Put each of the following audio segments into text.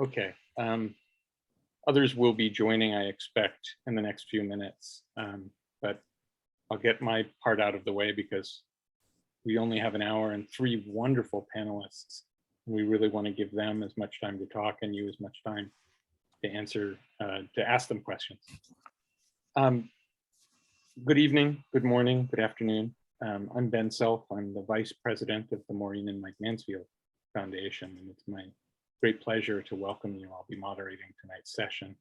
Okay. Others will be joining, I expect, in the next few minutes, but I'll get my part out of the way because we only have an hour and 3 wonderful panelists. We really want to give them as much time to talk and you as much time to answer, to ask them questions. Good evening, good morning, good afternoon. I'm Ben Self. I'm the Vice President of the Maureen and Mike Mansfield Foundation, and it's my great pleasure to welcome you. I'll be moderating tonight's session.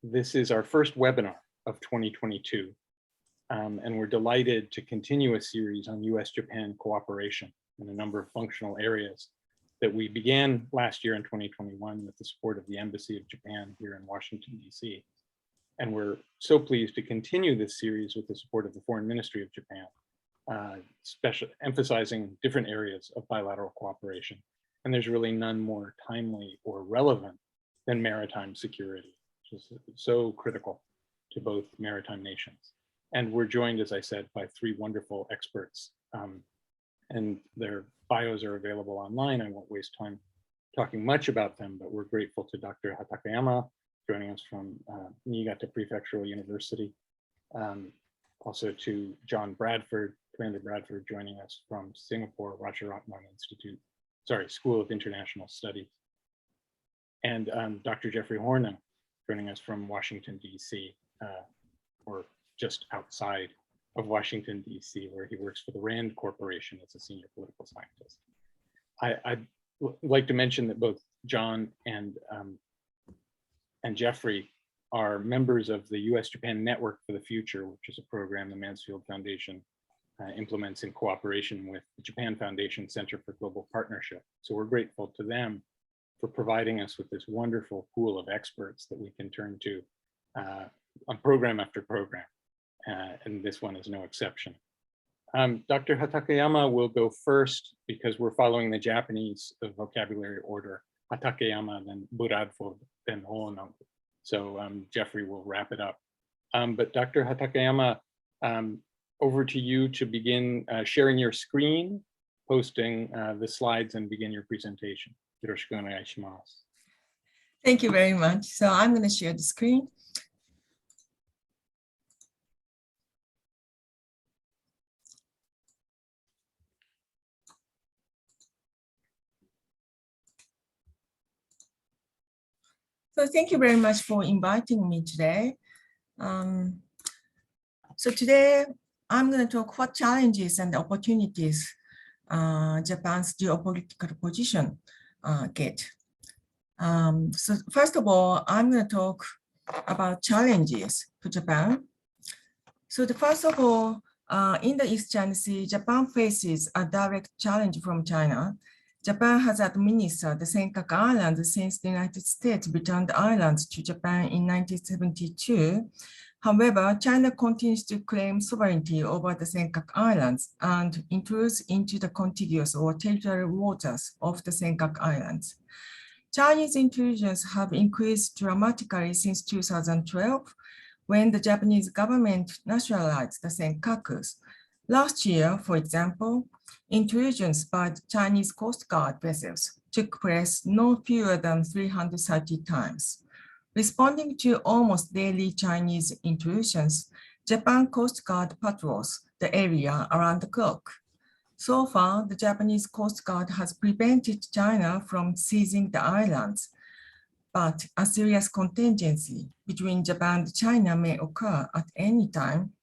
This is our first webinar of 2022, and we're delighted to continue a series on US-Japan cooperation in a number of functional areas that we began last year in 2021 with the support of the Embassy of Japan here in Washington, DC. And we're so pleased to continue this series with the support of the Foreign Ministry of Japan, emphasizing different areas of bilateral cooperation. And there's really none more timely or relevant than maritime security, which is so critical to both maritime nations. And we're joined, as I said, by 3 wonderful experts, and their bios are available online. I won't waste time talking much about them, but we're grateful to Dr. Hatakeyama, joining us from Niigata Prefectural University. Also to John Bradford, Commander Bradford, joining us from Singapore Rajaratnam School of International Studies. And Dr. Jeffrey Hornung, joining us from Washington, DC, or just outside of Washington, DC, where he works for the RAND Corporation as a senior political scientist. I'd like to mention that both John and Jeffrey are members of the US-Japan Network for the Future, which is a program the Mansfield Foundation implements in cooperation with the Japan Foundation Center for Global Partnership. So we're grateful to them for providing us with this wonderful pool of experts that we can turn to on program after program, and this one is no exception. Dr. Hatakeyama will go first because we're following the Japanese vocabulary order. Hatakeyama, then Bradford, then Hornung. So Jeffrey will wrap it up. But Dr. Hatakeyama, over to you to begin sharing your screen, posting the slides, and begin your presentation. Yoroshiku onegaishimasu. Thank you very much. So I'm going to share the screen. So thank you very much for inviting me today. So today I'm going to talk what challenges and opportunities Japan's geopolitical position get. So first of all, I'm going to talk about challenges to Japan. So first of all, in the East China Sea, Japan faces a direct challenge from China. Japan has administered the Senkaku Islands since the United States returned the islands to Japan in 1972. However, China continues to claim sovereignty over the Senkaku Islands and intrudes into the contiguous or territorial waters of the Senkaku Islands. Chinese intrusions have increased dramatically since 2012, when the Japanese government nationalized the Senkakus. Last year, for example, intrusions by the Chinese Coast Guard vessels took place no fewer than 330 times. Responding to almost daily Chinese intrusions, Japan Coast Guard patrols the area around the clock. So far, the Japanese Coast Guard has prevented China from seizing the islands, but a serious contingency between Japan and China may occur at any time.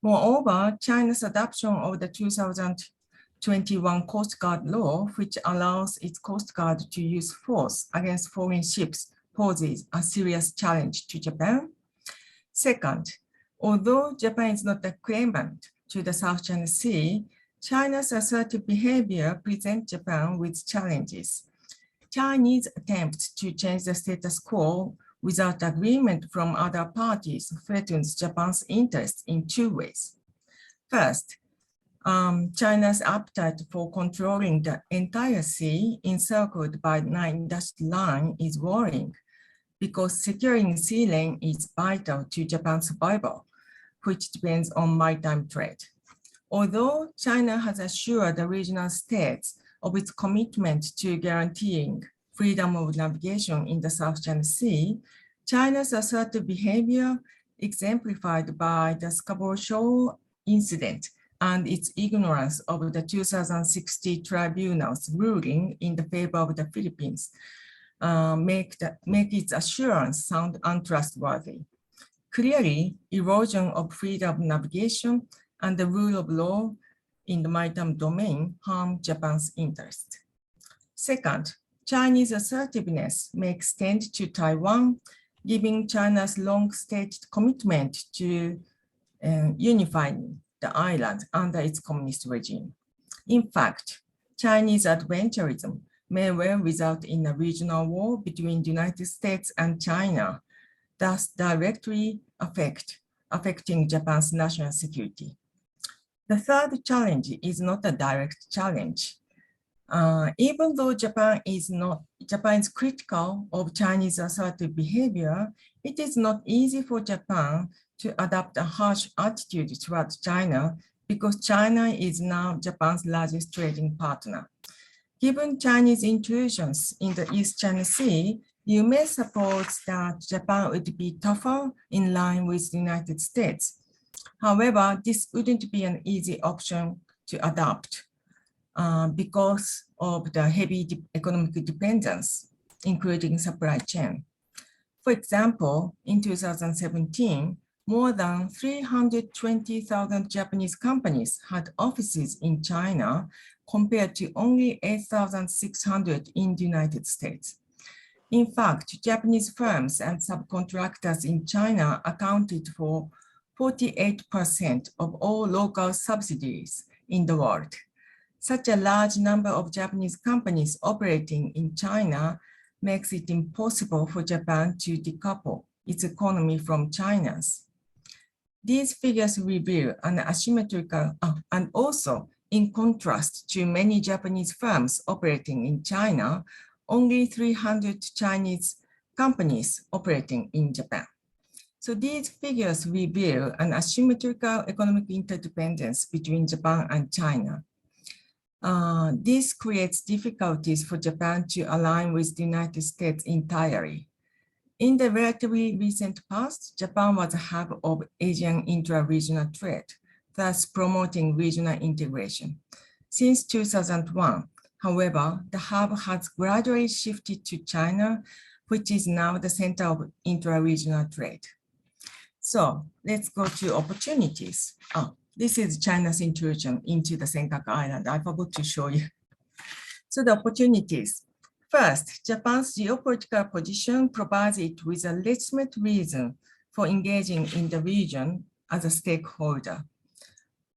Moreover, China's adoption of the 2021 Coast Guard law, which allows its Coast Guard to use force against foreign ships, poses a serious challenge to Japan. Second, although Japan is not a claimant to the South China Sea, China's assertive behavior presents Japan with challenges. Chinese attempts to change the status quo without agreement from other parties threatens Japan's interests in 2 ways. First, China's appetite for controlling the entire sea encircled by the 9-dashed line is worrying, because securing sea lane is vital to Japan's survival, which depends on maritime trade. Although China has assured the regional states of its commitment to guaranteeing freedom of navigation in the South China Sea, China's assertive behavior exemplified by the Scarborough Shoal incident and its ignorance of the 2060 tribunal's ruling in the favor of the Philippines make its assurance sound untrustworthy. Clearly, erosion of freedom of navigation and the rule of law in the maritime domain harm Japan's interest. Second, Chinese assertiveness may extend to Taiwan, giving China's long-stated commitment to unifying the island under its communist regime. In fact, Chinese adventurism may well result in a regional war between the United States and China, thus directly affecting Japan's national security. The third challenge is not a direct challenge. Even though Japan is critical of Chinese assertive behavior, it is not easy for Japan to adopt a harsh attitude towards China because China is now Japan's largest trading partner. Given Chinese intrusions in the East China Sea, you may suppose that Japan would be tougher in line with the United States. However, this wouldn't be an easy option to adopt because of the heavy economic dependence, including supply chain. For example, in 2017, more than 320,000 Japanese companies had offices in China compared to only 8,600 in the United States. In fact, Japanese firms and subcontractors in China accounted for 48% of all local subsidies in the world. Such a large number of Japanese companies operating in China makes it impossible for Japan to decouple its economy from China's. These figures reveal an asymmetrical, and also in contrast to many Japanese firms operating in China, only 300 Chinese companies operating in Japan. So these figures reveal an asymmetrical economic interdependence between Japan and China. This creates difficulties for Japan to align with the United States entirely. In the relatively recent past, Japan was a hub of Asian intra-regional trade, thus promoting regional integration. Since 2001, however, the hub has gradually shifted to China, which is now the center of intra-regional trade. So let's go to opportunities. This is China's intrusion into the Senkaku Island. I forgot to show you. So the opportunities. First, Japan's geopolitical position provides it with a legitimate reason for engaging in the region as a stakeholder.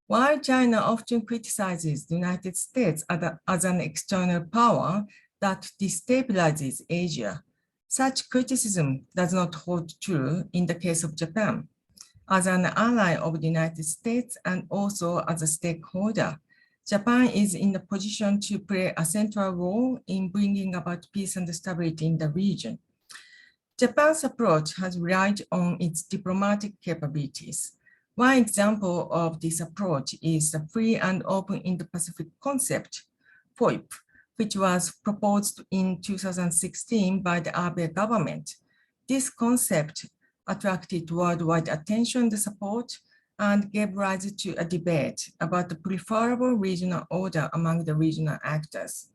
While China often criticizes the United States as an external power that destabilizes Asia, such criticism does not hold true in the case of Japan. As an ally of the United States and also as a stakeholder, Japan is in a position to play a central role in bringing about peace and stability in the region. Japan's approach has relied on its diplomatic capabilities. One example of this approach is the Free and Open Indo-Pacific concept, FOIP, which was proposed in 2016 by the Abe government. This concept attracted worldwide attention and support and gave rise to a debate about the preferable regional order among the regional actors.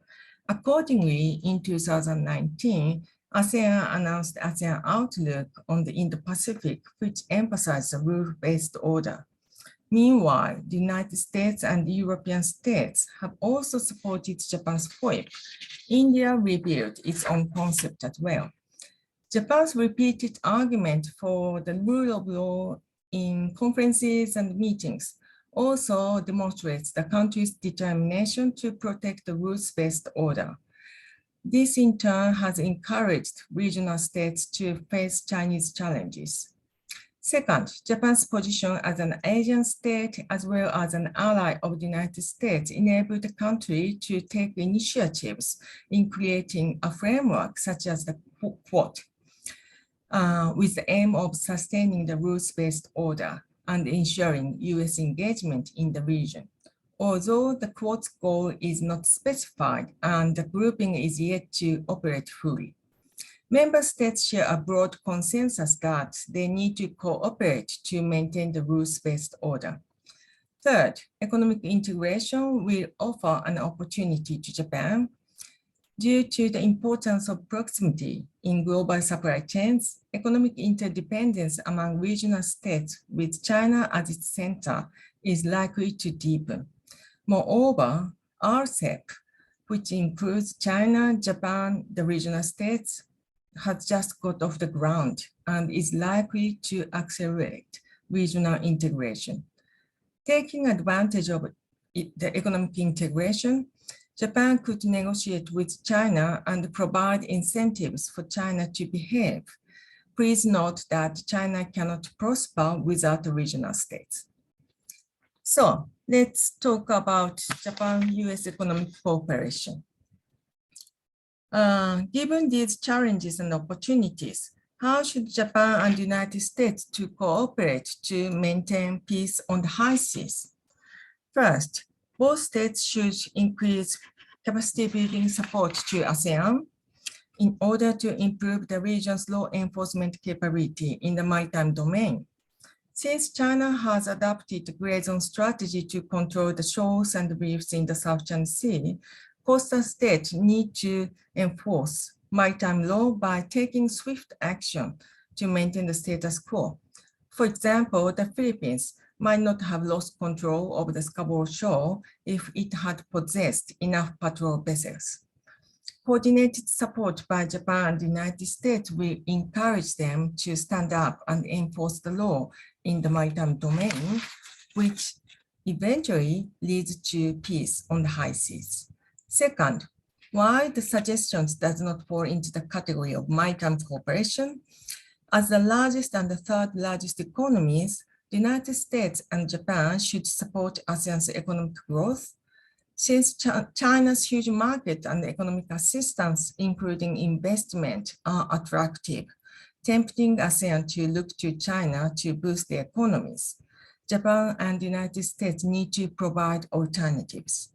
Accordingly, in 2019, ASEAN announced ASEAN Outlook on the Indo-Pacific, which emphasized the rule-based order. Meanwhile, the United States and European states have also supported Japan's FOIP. India revealed its own concept as well. Japan's repeated argument for the rule of law in conferences and meetings also demonstrates the country's determination to protect the rules-based order. This in turn has encouraged regional states to face Chinese challenges. Second, Japan's position as an Asian state as well as an ally of the United States enabled the country to take initiatives in creating a framework such as the Quad, with the aim of sustaining the rules-based order and ensuring US engagement in the region. although the Quad's goal is not specified and the grouping is yet to operate fully. Member states share a broad consensus that they need to cooperate to maintain the rules-based order. Third, economic integration will offer an opportunity to Japan. Due to the importance of proximity in global supply chains, economic interdependence among regional states with China as its center is likely to deepen. Moreover, RCEP, which includes China, Japan, the regional states, has just got off the ground and is likely to accelerate regional integration. Taking advantage of the economic integration, Japan could negotiate with China and provide incentives for China to behave. Please note that China cannot prosper without the regional states. So let's talk about Japan-US economic cooperation. Given these challenges and opportunities, how should Japan and the United States to cooperate to maintain peace on the high seas? First, both states should increase capacity building support to ASEAN in order to improve the region's law enforcement capability in the maritime domain. Since China has adopted the gray zone strategy to control the shoals and reefs in the South China Sea, coastal states need to enforce maritime law by taking swift action to maintain the status quo. For example, the Philippines might not have lost control of the Scarborough Shoal if it had possessed enough patrol vessels. Coordinated support by Japan and the United States will encourage them to stand up and enforce the law in the maritime domain, which eventually leads to peace on the high seas. Second, while the suggestions does not fall into the category of maritime cooperation, as the largest and the third largest economies, the United States and Japan should support ASEAN's economic growth. Since China's huge market and economic assistance, including investment, are attractive, tempting ASEAN to look to China to boost their economies, Japan and the United States need to provide alternatives.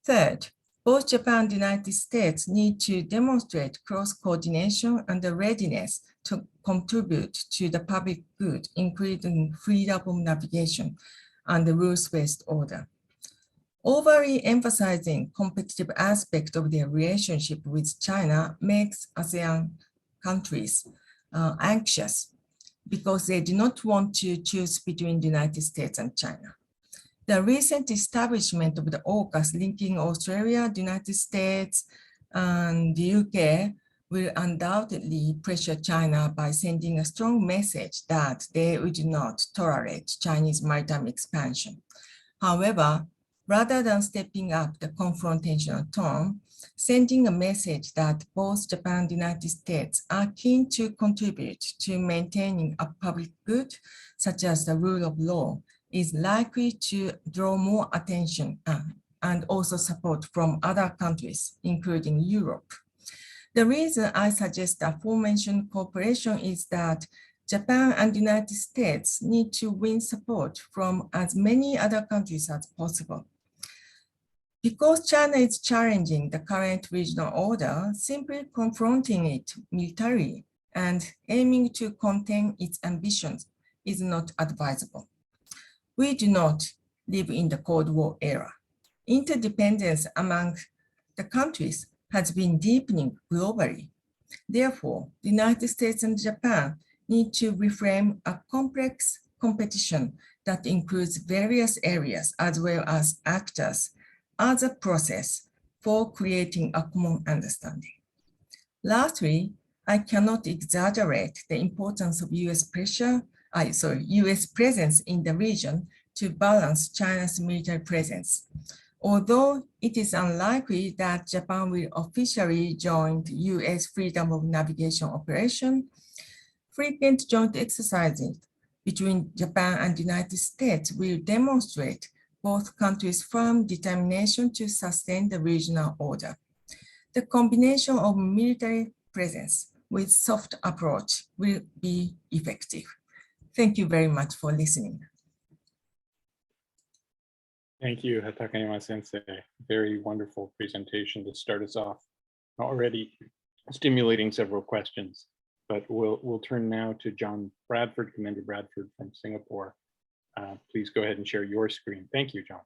Third, both Japan and the United States need to demonstrate cross-coordination and the readiness to contribute to the public good, including freedom of navigation and the rules-based order. Overly emphasizing competitive aspect of their relationship with China makes ASEAN countries anxious because they do not want to choose between the United States and China. The recent establishment of the AUKUS linking Australia, the United States, and the UK will undoubtedly pressure China by sending a strong message that they would not tolerate Chinese maritime expansion. However, rather than stepping up the confrontational tone, sending a message that both Japan and the United States are keen to contribute to maintaining a public good, such as the rule of law, is likely to draw more attention and also support from other countries, including Europe. The reason I suggest the aforementioned cooperation is that Japan and the United States need to win support from as many other countries as possible. Because China is challenging the current regional order, simply confronting it militarily and aiming to contain its ambitions is not advisable. We do not live in the Cold War era. Interdependence among the countries has been deepening globally. Therefore, the United States and Japan need to reframe a complex competition that includes various areas as well as actors as a process for creating a common understanding. Lastly, I cannot exaggerate the importance of US presence in the region to balance China's military presence. Although it is unlikely that Japan will officially join the US Freedom of Navigation operation, frequent joint exercises between Japan and the United States will demonstrate both countries' firm determination to sustain the regional order. The combination of military presence with soft approach will be effective. Thank you very much for listening. Thank you, Hatakeyama Sensei. Very wonderful presentation to start us off. Already stimulating several questions, but we'll turn now to John Bradford, Commander Bradford from Singapore. Please go ahead and share your screen. Thank you, John.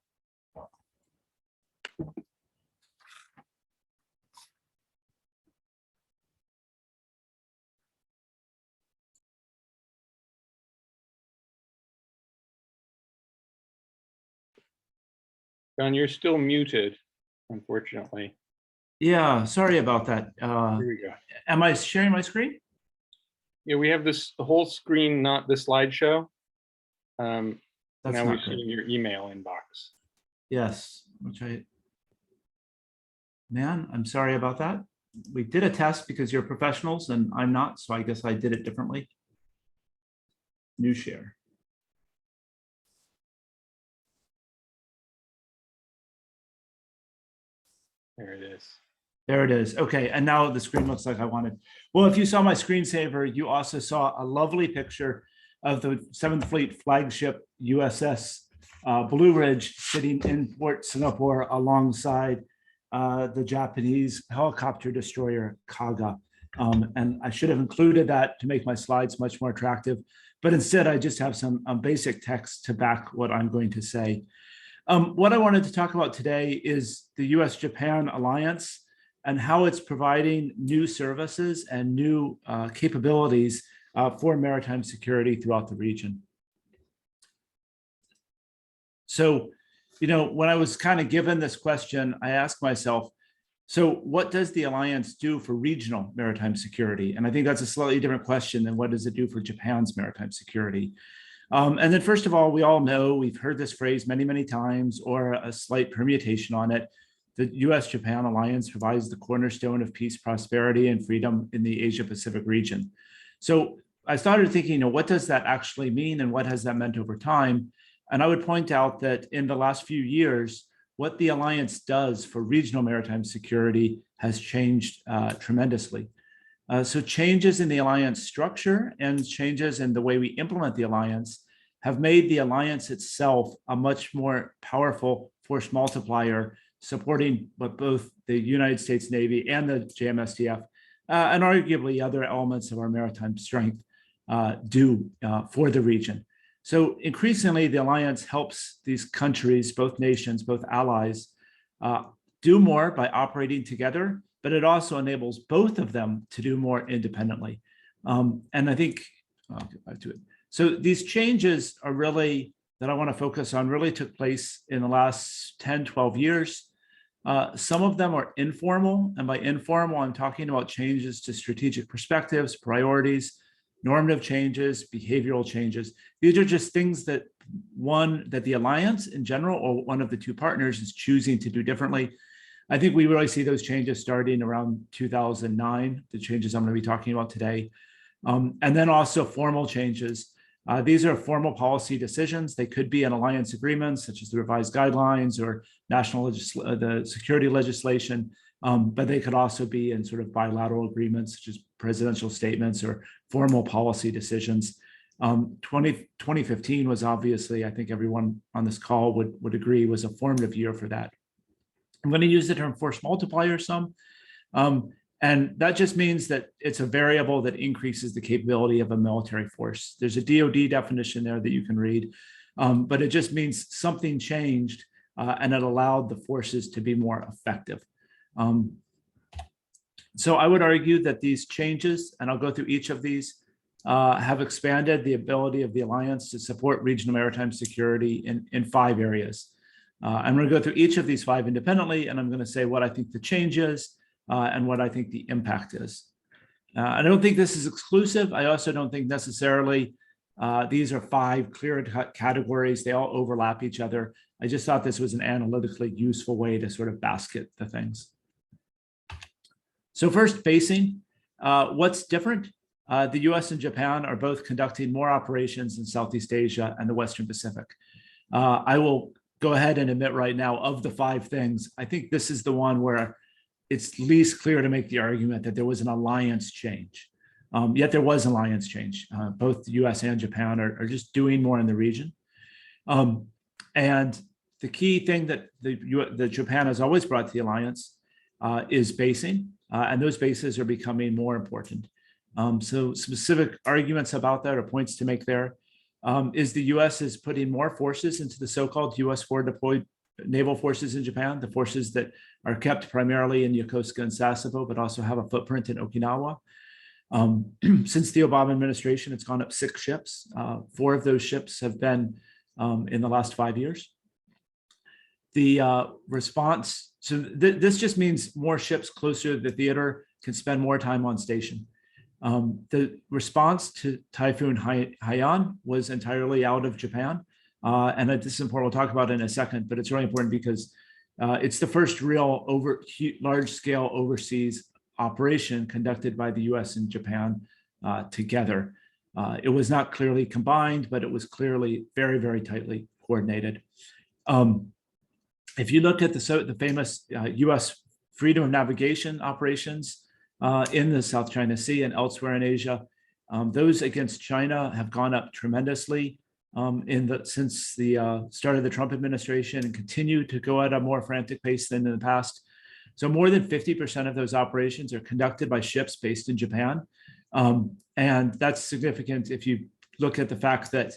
John, you're still muted, unfortunately. Yeah, sorry about that. Here we go. Am I sharing my screen? Yeah, we have the whole screen, not the slideshow. That's now not we've good. seen your email inbox. Yes, man, I'm sorry about that. We did a test because you're professionals and I'm not, so I guess I did it differently. New share. There it is. There it is. Okay, and now the screen looks like I wanted. Well, if you saw my screensaver, you also saw a lovely picture of the 7th Fleet flagship USS Blue Ridge sitting in Port Singapore alongside the Japanese helicopter destroyer Kaga. And I should have included that to make my slides much more attractive, but instead I just have some basic text to back what I'm going to say. What I wanted to talk about today is the US-Japan alliance and how it's providing new services and new capabilities for maritime security throughout the region. So, you know, when I was kind of given this question, I asked myself, so what does the alliance do for regional maritime security? And I think that's a slightly different question than what does it do for Japan's maritime security? And then first of all, we all know, we've heard this phrase many, many times, or a slight permutation on it. The US-Japan alliance provides the cornerstone of peace, prosperity, and freedom in the Asia-Pacific region. So I started thinking, you know, what does that actually mean and what has that meant over time? And I would point out that in the last few years, what the alliance does for regional maritime security has changed tremendously. So changes in the alliance structure and changes in the way we implement the alliance have made the alliance itself a much more powerful force multiplier, supporting what both the United States Navy and the JMSDF and arguably other elements of our maritime strength do for the region. So increasingly, the alliance helps these countries, both nations, both allies, do more by operating together, but it also enables both of them to do more independently. And I think, I'll get back to it. So these changes are really, that I want to focus on, really took place in the last 10, 12 years. Some of them are informal, and by informal, I'm talking about changes to strategic perspectives, priorities, normative changes, behavioral changes. These are just things that that the alliance in general, or one of the two partners, is choosing to do differently. I think we really see those changes starting around 2009, the changes I'm going to be talking about today. And then also formal changes. These are formal policy decisions. They could be in alliance agreements, such as the revised guidelines or the security legislation, but they could also be in sort of bilateral agreements, such as presidential statements or formal policy decisions. 2015 was obviously, I think everyone on this call would agree, was a formative year for that. I'm going to use the term force multiplier some. And that just means that it's a variable that increases the capability of a military force. There's a DoD definition there that you can read, but it just means something changed and it allowed the forces to be more effective. So I would argue that these changes, and I'll go through each of these, have expanded the ability of the alliance to support regional maritime security in 5 areas. I'm going to go through each of these 5 independently, and I'm going to say what I think the change is and what I think the impact is. I don't think this is exclusive. I also don't think necessarily these are 5 clear-cut categories. They all overlap each other. I just thought this was an analytically useful way to sort of basket the things. So first, basing. What's different? The US and Japan are both conducting more operations in Southeast Asia and the Western Pacific. I will go ahead and admit right now, of the 5 things, I think this is the one where it's least clear to make the argument that there was an alliance change. Yet there was an alliance change. Both the US and Japan are just doing more in the region. And the key thing that that Japan has always brought to the alliance is basing, and those bases are becoming more important. So specific arguments about that or points to make there is the U.S. is putting more forces into the so-called U.S. forward deployed naval forces in Japan, the forces that are kept primarily in Yokosuka and Sasebo, but also have a footprint in Okinawa. Since the Obama administration, it's gone up 6 ships. 4 of those ships have been in the last 5 years. The response, so this just means more ships closer to the theater can spend more time on station. The response to Typhoon Haiyan was entirely out of Japan. And this is important, we'll talk about it in a second, but it's really important because it's the first real large-scale overseas operation conducted by the US and Japan together. It was not clearly combined, but it was clearly very, very tightly coordinated. If you look at the famous US freedom of navigation operations in the South China Sea and elsewhere in Asia, those against China have gone up tremendously since the start of the Trump administration and continue to go at a more frantic pace than in the past. So more than 50% of those operations are conducted by ships based in Japan. And that's significant if you look at the fact that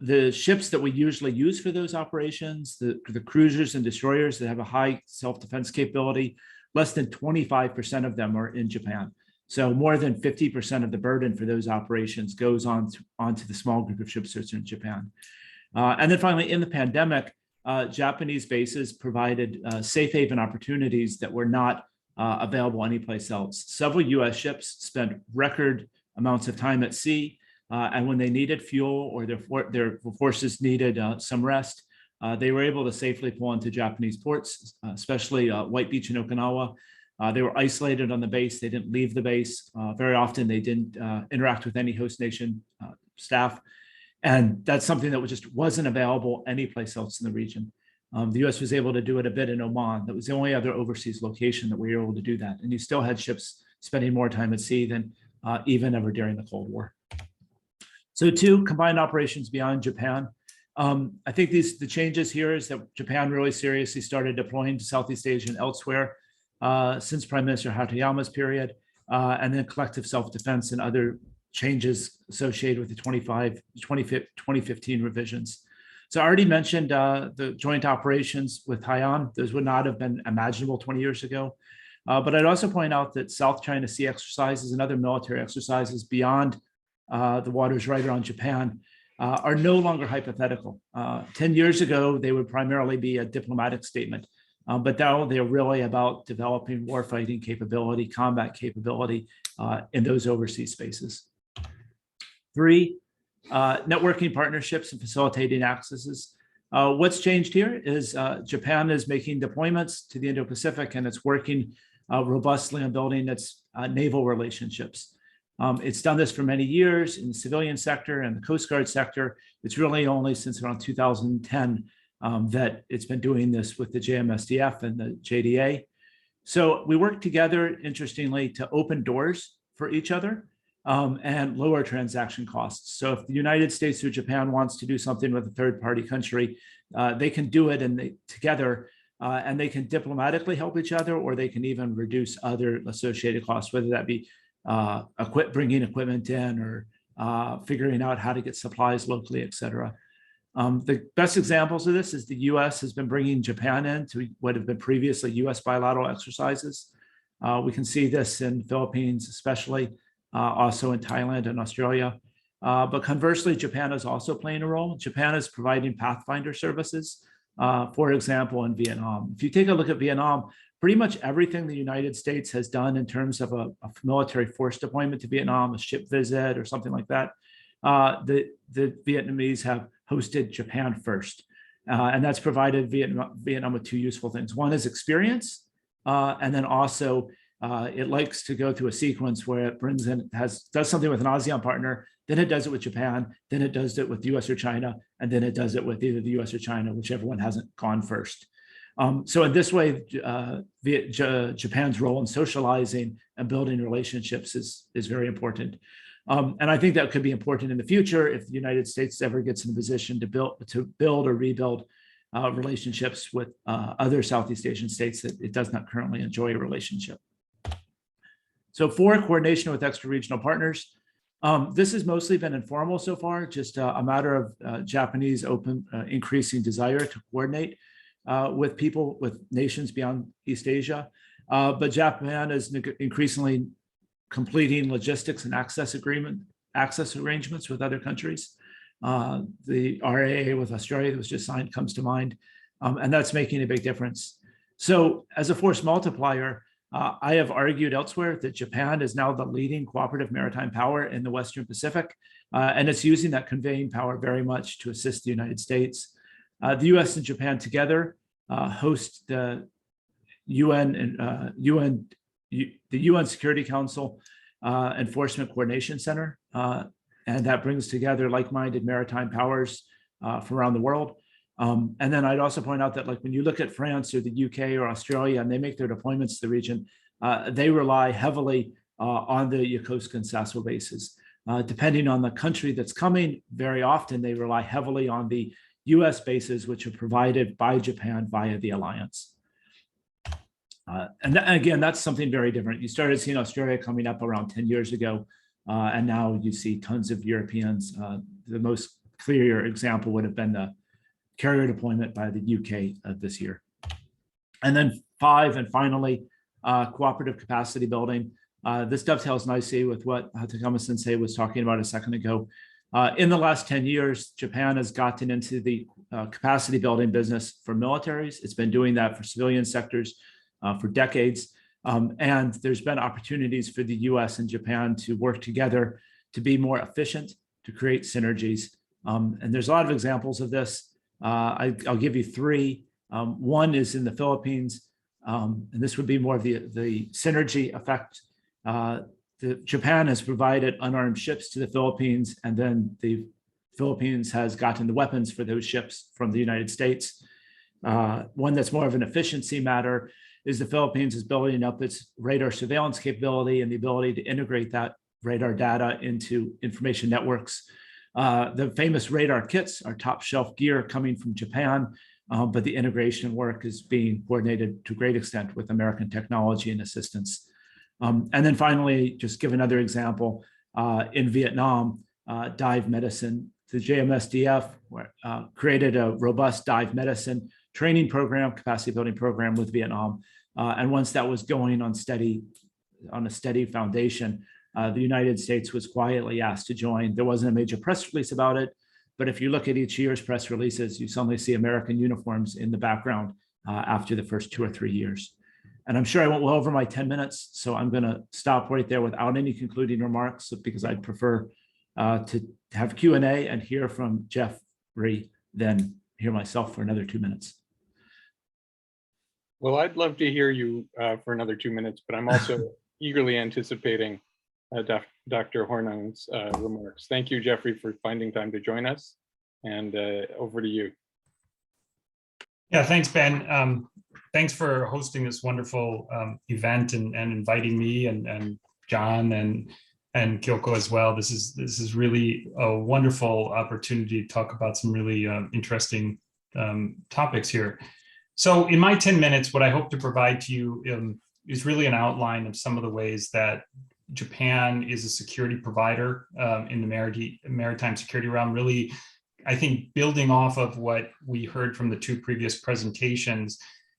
the ships that we usually use for those operations, the cruisers and destroyers that have a high self-defense capability, less than 25% of them are in Japan. So more than 50% of the burden for those operations goes onto the small group of ships that are in Japan. And then finally, in the pandemic, Japanese bases provided safe haven opportunities that were not available anyplace else. Several US ships spent record amounts of time at sea, and when they needed fuel or their forces needed some rest, they were able to safely pull into Japanese ports, especially White Beach in Okinawa. They were isolated on the base. They didn't leave the base. Very often they didn't interact with any host nation staff. And that's something that just wasn't available anyplace else in the region. The US was able to do it a bit in Oman. That was the only other overseas location that we were able to do that. And you still had ships spending more time at sea than even ever during the Cold War. So 2, combined operations beyond Japan. I think the changes here is that Japan really seriously started deploying to Southeast Asia and elsewhere since Prime Minister Hatakeyama's period, and then collective self-defense and other changes associated with the 2015 revisions. So I already mentioned the joint operations with Haiyan. Those would not have been imaginable 20 years ago. But I'd also point out that South China Sea exercises and other military exercises beyond the waters right around Japan are no longer hypothetical. 10 years ago, they would primarily be a diplomatic statement. But now they're really about developing warfighting capability, combat capability in those overseas spaces. 3, networking partnerships and facilitating accesses. What's changed here is Japan is making deployments to the Indo-Pacific, and it's working robustly on building its naval relationships. It's done this for many years in the civilian sector and the Coast Guard sector. It's really only since around 2010 that it's been doing this with the JMSDF and the JDA. So we work together, interestingly, to open doors for each other and lower transaction costs. So if the United States or Japan wants to do something with a third-party country, they can do it together, and they can diplomatically help each other, or they can even reduce other associated costs, whether that be bringing equipment in or figuring out how to get supplies locally, et cetera. The best examples of this is the US has been bringing Japan in to what have been previously US bilateral exercises. We can see this in the Philippines, especially also in Thailand and Australia. But conversely, Japan is also playing a role. Japan is providing Pathfinder services, for example, in Vietnam. If you take a look at Vietnam, pretty much everything the United States has done in terms of a military force deployment to Vietnam, a ship visit or something like that, the Vietnamese have hosted Japan first. And that's provided Vietnam with 2 useful things. One is experience, and then also it likes to go through a sequence where it brings in, does something with an ASEAN partner, then it does it with Japan, then it does it with the US or China, and then it does it with either the US or China, whichever one hasn't gone first. So in this way, Japan's role in socializing and building relationships is very important. And I think that could be important in the future if the United States ever gets in a position to build or rebuild relationships with other Southeast Asian states that it does not currently enjoy a relationship. So for coordination with extra-regional partners, this has mostly been informal so far, just a matter of Japanese increasing desire to coordinate with people, with nations beyond East Asia. But Japan is increasingly completing logistics and access arrangements with other countries. The RAA with Australia that was just signed comes to mind, and that's making a big difference. So as a force multiplier, I have argued elsewhere that Japan is now the leading cooperative maritime power in the Western Pacific, and it's using that conveying power very much to assist the United States. The US and Japan together host the UN Security Council Enforcement Coordination Center, and that brings together like-minded maritime powers from around the world. And then I'd also point out that, like, when you look at France or the UK or Australia, and they make their deployments to the region, they rely heavily on the Yokosuka and Sasebo bases. Depending on the country that's coming, very often they rely heavily on the US bases, which are provided by Japan via the alliance. And again, that's something very different. You started seeing Australia coming up around 10 years ago, and now you see tons of Europeans. The most clear example would have been the carrier deployment by the UK this year. And then 5, and finally, cooperative capacity building. This dovetails nicely with what Hatakeyama Sensei was talking about a second ago. In the last 10 years, Japan has gotten into the capacity building business for militaries. It's been doing that for civilian sectors for decades. And there's been opportunities for the US and Japan to work together to be more efficient, to create synergies. And there's a lot of examples of this. I'll give you 3. One is in the Philippines, and this would be more of the synergy effect. Japan has provided unarmed ships to the Philippines, and then the Philippines has gotten the weapons for those ships from the United States. One that's more of an efficiency matter is the Philippines is building up its radar surveillance capability and the ability to integrate that radar data into information networks. The famous radar kits are top shelf gear coming from Japan, but the integration work is being coordinated to a great extent with American technology and assistance. And then finally, just give another example, in Vietnam, dive medicine, the JMSDF created a robust dive medicine training program, capacity building program with Vietnam. And once that was going on a steady foundation, the United States was quietly asked to join. There wasn't a major press release about it, but if you look at each year's press releases, you suddenly see American uniforms in the background after the first 2 or 3 years. And I'm sure I went well over my 10 minutes, so I'm going to stop right there without any concluding remarks, because I'd prefer to have Q&A and hear from Jeffrey than hear myself for another 2 minutes. Well, I'd love to hear you for another 2 minutes, but I'm also eagerly anticipating Dr. Hornung's remarks. Thank you, Jeffrey, for finding time to join us, and over to you. Yeah, thanks, Ben. Thanks for hosting this wonderful event and inviting me and John and Kyoko as well. This is really a wonderful opportunity to talk about some really interesting topics here. So in my 10 minutes, what I hope to provide to you is really an outline of some of the ways that Japan is a security provider in the maritime security realm, really, I think, building off of what we heard from the 2 previous presentations,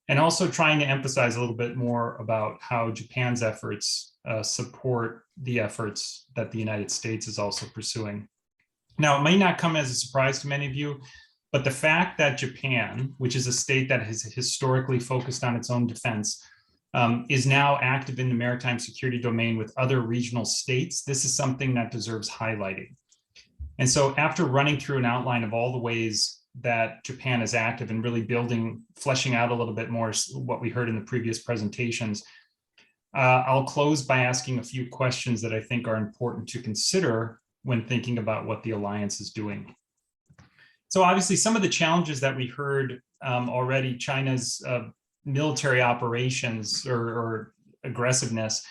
and also trying to emphasize a little bit more about how Japan's efforts support the efforts that the United States is also pursuing. Now, it may not come as a surprise to many of you, but the fact that Japan, which is a state that has historically focused on its own defense, is now active in the maritime security domain with other regional states, this is something that deserves highlighting. And so after running through an outline of all the ways that Japan is active and really fleshing out a little bit more what we heard in the previous presentations, I'll close by asking a few questions that I think are important to consider when thinking about what the alliance is doing. So obviously, some of the challenges that we heard already, China's military operations or aggressiveness,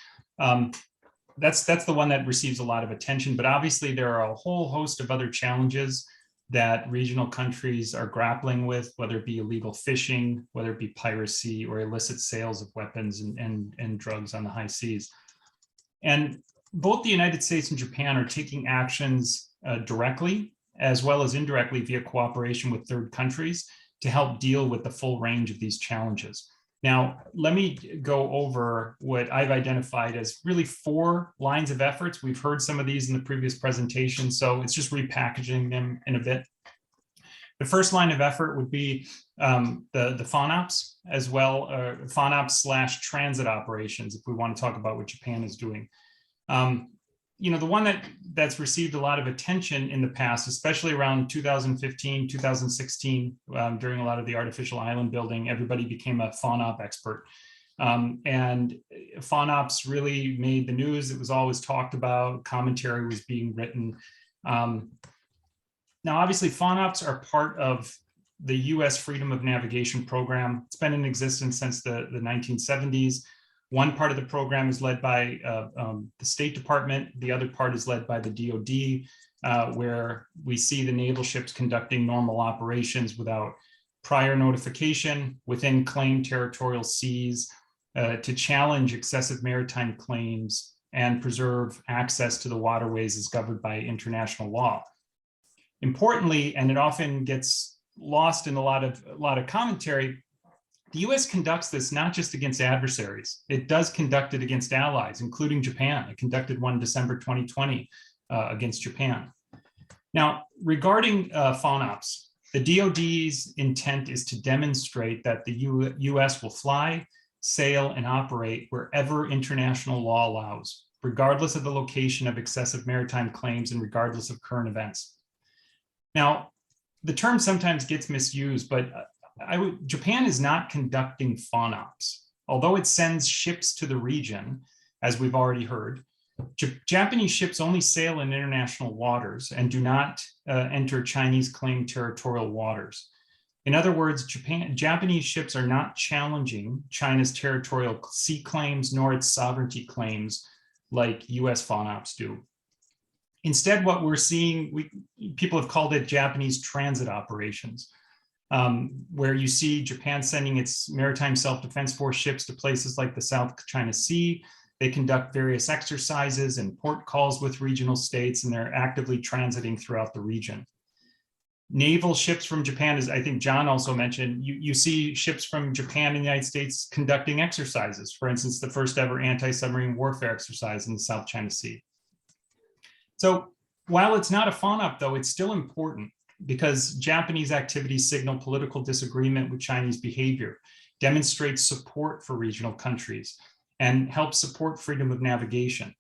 that's the one that receives a lot of attention. But obviously, there are a whole host of other challenges that regional countries are grappling with, whether it be illegal fishing, whether it be piracy or illicit sales of weapons and drugs on the high seas. And both the United States and Japan are taking actions directly as well as indirectly via cooperation with third countries to help deal with the full range of these challenges. Now, let me go over what I've identified as really 4 lines of efforts. We've heard some of these in the previous presentation, so it's just repackaging them in a bit. The first line of effort would be the FONOPS as well, FONOPS / transit operations, if we want to talk about what Japan is doing. The one that's received a lot of attention in the past, especially around 2015, 2016, during a lot of the artificial island building, everybody became a FONOP expert. And FONOPS really made the news. It was always talked about, commentary was being written. Now, obviously, FONOPS are part of the US Freedom of Navigation program. It's been in existence since the 1970s. One part of the program is led by the State Department. The other part is led by the DoD, where we see the naval ships conducting normal operations without prior notification within claimed territorial seas to challenge excessive maritime claims and preserve access to the waterways as governed by international law. Importantly, and it often gets lost in a lot of commentary, the US conducts this not just against adversaries. It does conduct it against allies, including Japan. It conducted one December 2020 against Japan. Now, regarding FONOPS, the DoD's intent is to demonstrate that the US will fly, sail, and operate wherever international law allows, regardless of the location of excessive maritime claims and regardless of current events. Now, the term sometimes gets misused, but Japan is not conducting FONOPS. Although it sends ships to the region, as we've already heard, Japanese ships only sail in international waters and do not enter Chinese claimed territorial waters. In other words, Japanese ships are not challenging China's territorial sea claims nor its sovereignty claims like US FONOPS do. Instead, what we're seeing, people have called it Japanese transit operations, where you see Japan sending its maritime self-defense force ships to places like the South China Sea. They conduct various exercises and port calls with regional states, and they're actively transiting throughout the region. Naval ships from Japan, as I think John also mentioned, you see ships from Japan and the United States conducting exercises. For instance, the first ever anti-submarine warfare exercise in the South China Sea. So while it's not a FONOP, though, it's still important because Japanese activities signal political disagreement with Chinese behavior, demonstrates support for regional countries, and help support freedom of navigation.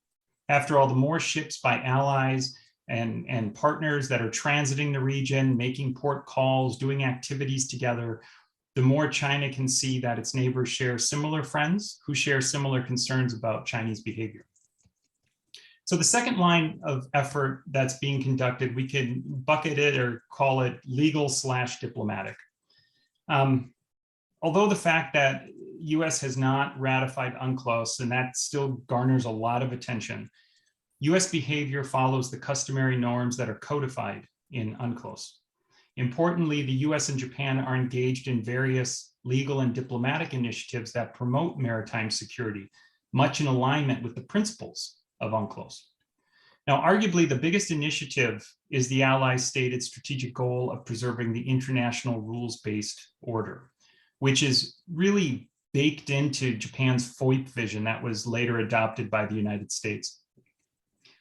After all, the more ships by allies and partners that are transiting the region, making port calls, doing activities together, the more China can see that its neighbors share similar friends who share similar concerns about Chinese behavior. So the second line of effort that's being conducted, we can bucket it or call it legal / diplomatic. Although the fact that US has not ratified UNCLOS, and that still garners a lot of attention, US behavior follows the customary norms that are codified in UNCLOS. Importantly, the US and Japan are engaged in various legal and diplomatic initiatives that promote maritime security, much in alignment with the principles of UNCLOS. Now, arguably, the biggest initiative is the Allies' stated strategic goal of preserving the international rules-based order, which is really baked into Japan's FOIP vision that was later adopted by the United States.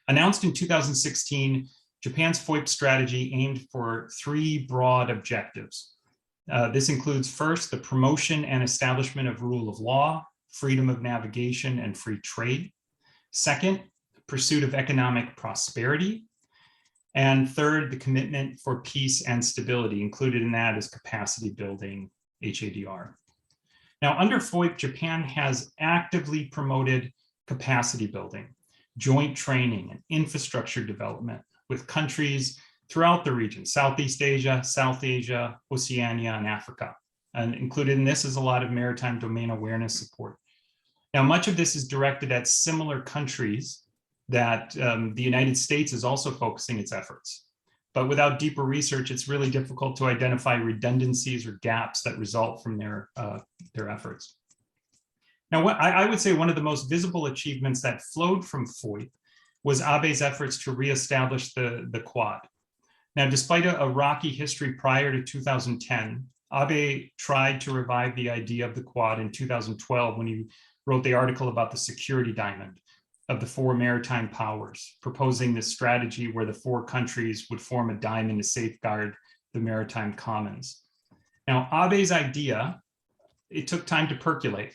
Announced in 2016, Japan's FOIP strategy aimed for 3 broad objectives. This includes, first, the promotion and establishment of rule of law, freedom of navigation, and free trade. Second, pursuit of economic prosperity. And third, the commitment for peace and stability. Included in that is capacity building, HADR. Now, under FOIP, Japan has actively promoted capacity building, joint training, and infrastructure development with countries throughout the region, Southeast Asia, South Asia, Oceania, and Africa. And included in this is a lot of maritime domain awareness support. Now, much of this is directed at similar countries that the United States is also focusing its efforts. but without deeper research, it's really difficult to identify redundancies or gaps that result from their efforts. Now, what I would say one of the most visible achievements that flowed from FOIP was Abe's efforts to reestablish the Quad. Now, despite a rocky history prior to 2010, Abe tried to revive the idea of the Quad in 2012 when he wrote the article about the security diamond of the 4 maritime powers, proposing this strategy where the 4 countries would form a diamond to safeguard the maritime commons. Now, Abe's idea, it took time to percolate,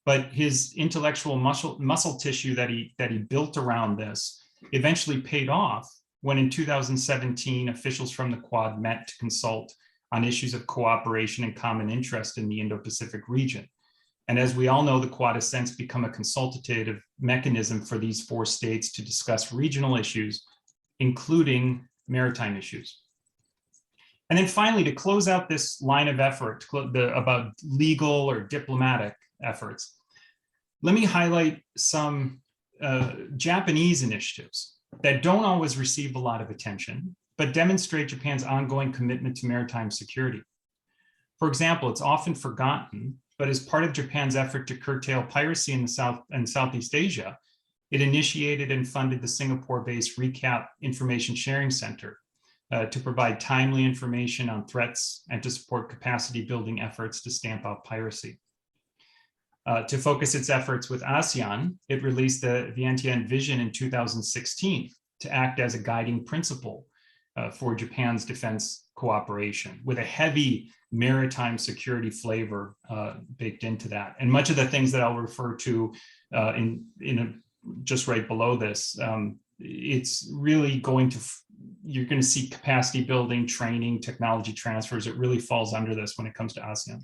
but his intellectual muscle tissue that he built around this eventually paid off when in 2017, officials from the Quad met to consult on issues of cooperation and common interest in the Indo-Pacific region. And as we all know, the Quad has since become a consultative mechanism for these 4 states to discuss regional issues, including maritime issues. And then finally, to close out this line of effort about legal or diplomatic efforts, let me highlight some Japanese initiatives that don't always receive a lot of attention, but demonstrate Japan's ongoing commitment to maritime security. For example, it's often forgotten, but as part of Japan's effort to curtail piracy in the South and Southeast Asia, it initiated and funded the Singapore-based Recap Information Sharing Center to provide timely information on threats and to support capacity building efforts to stamp out piracy. To focus its efforts with ASEAN, it released the Vientiane Vision in 2016 to act as a guiding principle for Japan's defense cooperation, with a heavy maritime security flavor baked into that. And much of the things that I'll refer to just right below this, it's really you're going to see capacity building, training, technology transfers. It really falls under this when it comes to ASEAN.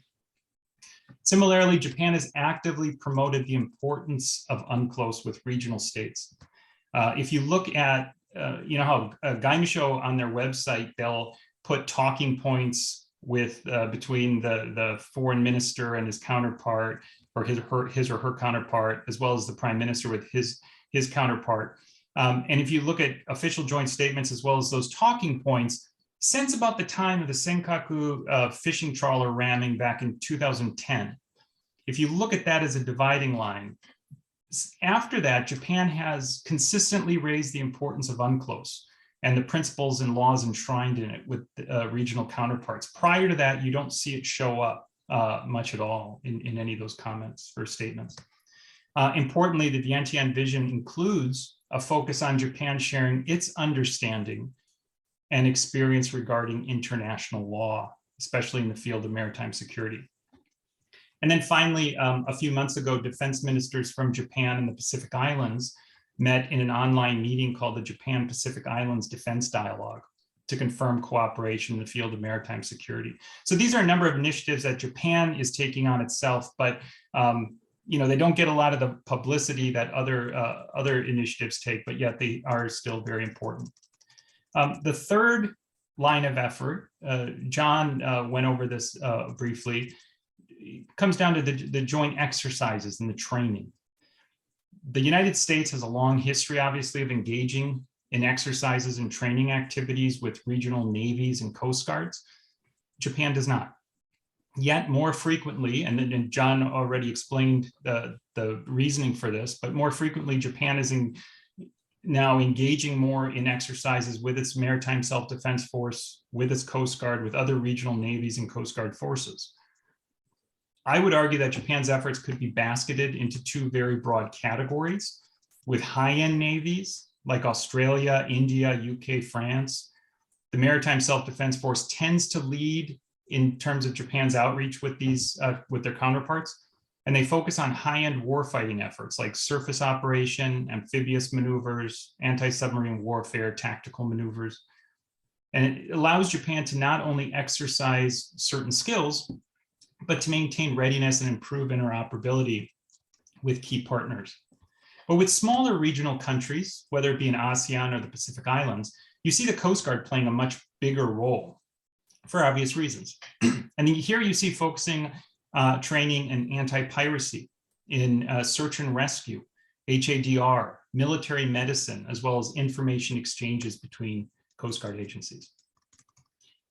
Similarly, Japan has actively promoted the importance of UNCLOS with regional states. If you look at, how Gaimisho on their website, they'll put talking points with between the foreign minister and his counterpart, or his or her counterpart, as well as the prime minister with his counterpart. And if you look at official joint statements as well as those talking points, since about the time of the Senkaku fishing trawler ramming back in 2010, if you look at that as a dividing line, after that, Japan has consistently raised the importance of UNCLOS and the principles and laws enshrined in it with regional counterparts. Prior to that, you don't see it show up much at all in any of those comments or statements. Importantly, the Vientiane Vision includes a focus on Japan sharing its understanding and experience regarding international law, especially in the field of maritime security. And then finally, a few months ago, defense ministers from Japan and the Pacific Islands met in an online meeting called the Japan Pacific Islands Defense Dialogue to confirm cooperation in the field of maritime security. So these are a number of initiatives that Japan is taking on itself, but they don't get a lot of the publicity that other initiatives take, but yet they are still very important. The third line of effort, John went over this briefly, comes down to the joint exercises and the training. The United States has a long history, obviously, of engaging in exercises and training activities with regional navies and coast guards. Japan does not. Yet more frequently, and John already explained the reasoning for this, but more frequently, Japan is now engaging more in exercises with its maritime self-defense force, with its Coast Guard, with other regional navies and Coast Guard forces. I would argue that Japan's efforts could be basketed into 2 very broad categories, with high-end navies like Australia, India, UK, France. The maritime self-defense force tends to lead in terms of Japan's outreach with with their counterparts. And they focus on high-end warfighting efforts like surface operation, amphibious maneuvers, anti-submarine warfare, tactical maneuvers. And it allows Japan to not only exercise certain skills, but to maintain readiness and improve interoperability with key partners. But with smaller regional countries, whether it be in ASEAN or the Pacific Islands, you see the Coast Guard playing a much bigger role for obvious reasons. And here you see focusing training in anti-piracy, in search and rescue, HADR, military medicine, as well as information exchanges between Coast Guard agencies.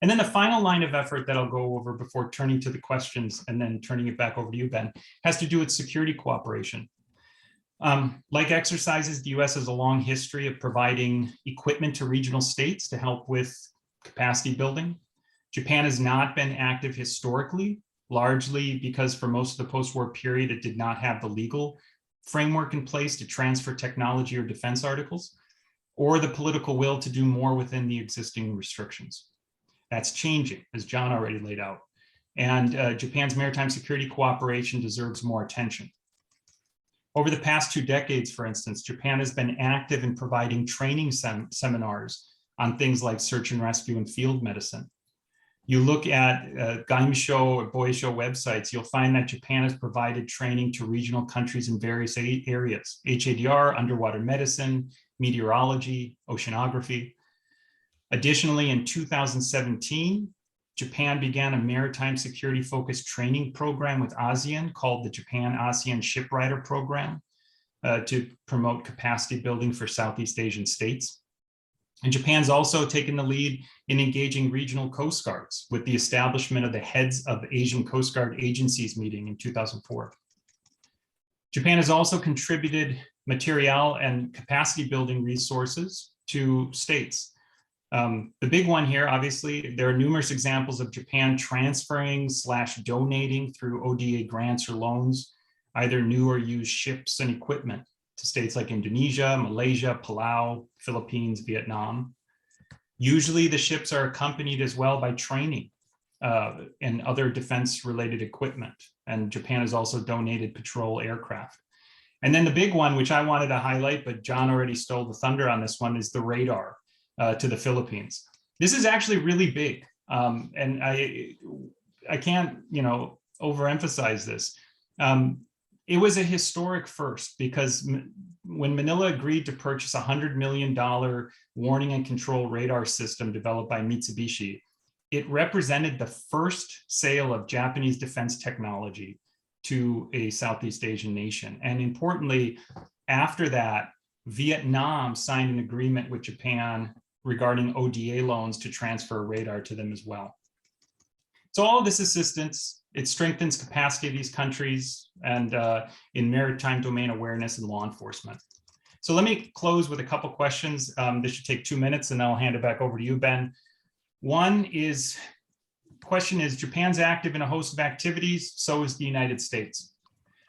And then the final line of effort that I'll go over before turning to the questions and then turning it back over to you, Ben, has to do with security cooperation. Like exercises, the US has a long history of providing equipment to regional states to help with capacity building. Japan has not been active historically, largely because for most of the post-war period, it did not have the legal framework in place to transfer technology or defense articles, or the political will to do more within the existing restrictions. That's changing, as John already laid out. And Japan's maritime security cooperation deserves more attention. Over the past 2 decades, for instance, Japan has been active in providing training seminars on things like search and rescue and field medicine. You look at Gaimsho or Boisho websites, you'll find that Japan has provided training to regional countries in various areas: HADR, underwater medicine, meteorology, oceanography. Additionally, in 2017, Japan began a maritime security focused training program with ASEAN called the Japan-ASEAN Shipwrighter Program to promote capacity building for Southeast Asian states. And Japan's also taken the lead in engaging regional coast guards with the establishment of the Heads of Asian Coast Guard Agencies meeting in 2004. Japan has also contributed material and capacity building resources to states. The big one here, obviously, there are numerous examples of Japan transferring / donating through ODA grants or loans, either new or used ships and equipment to states like Indonesia, Malaysia, Palau, Philippines, Vietnam. Usually the ships are accompanied as well by training and other defense-related equipment. And Japan has also donated patrol aircraft. And then the big one, which I wanted to highlight, but John already stole the thunder on this one, is the radar to the Philippines. This is actually really big. And I can't, overemphasize this. It was a historic first because when Manila agreed to purchase a $100 million warning and control radar system developed by Mitsubishi, it represented the first sale of Japanese defense technology to a Southeast Asian nation. And importantly, after that, Vietnam signed an agreement with Japan regarding ODA loans to transfer radar to them as well. So all of this assistance, it strengthens capacity of these countries and in maritime domain awareness and law enforcement. So let me close with a couple questions. This should take 2 minutes and then I'll hand it back over to you, Ben. One question is, Japan's active in a host of activities, so is the United States.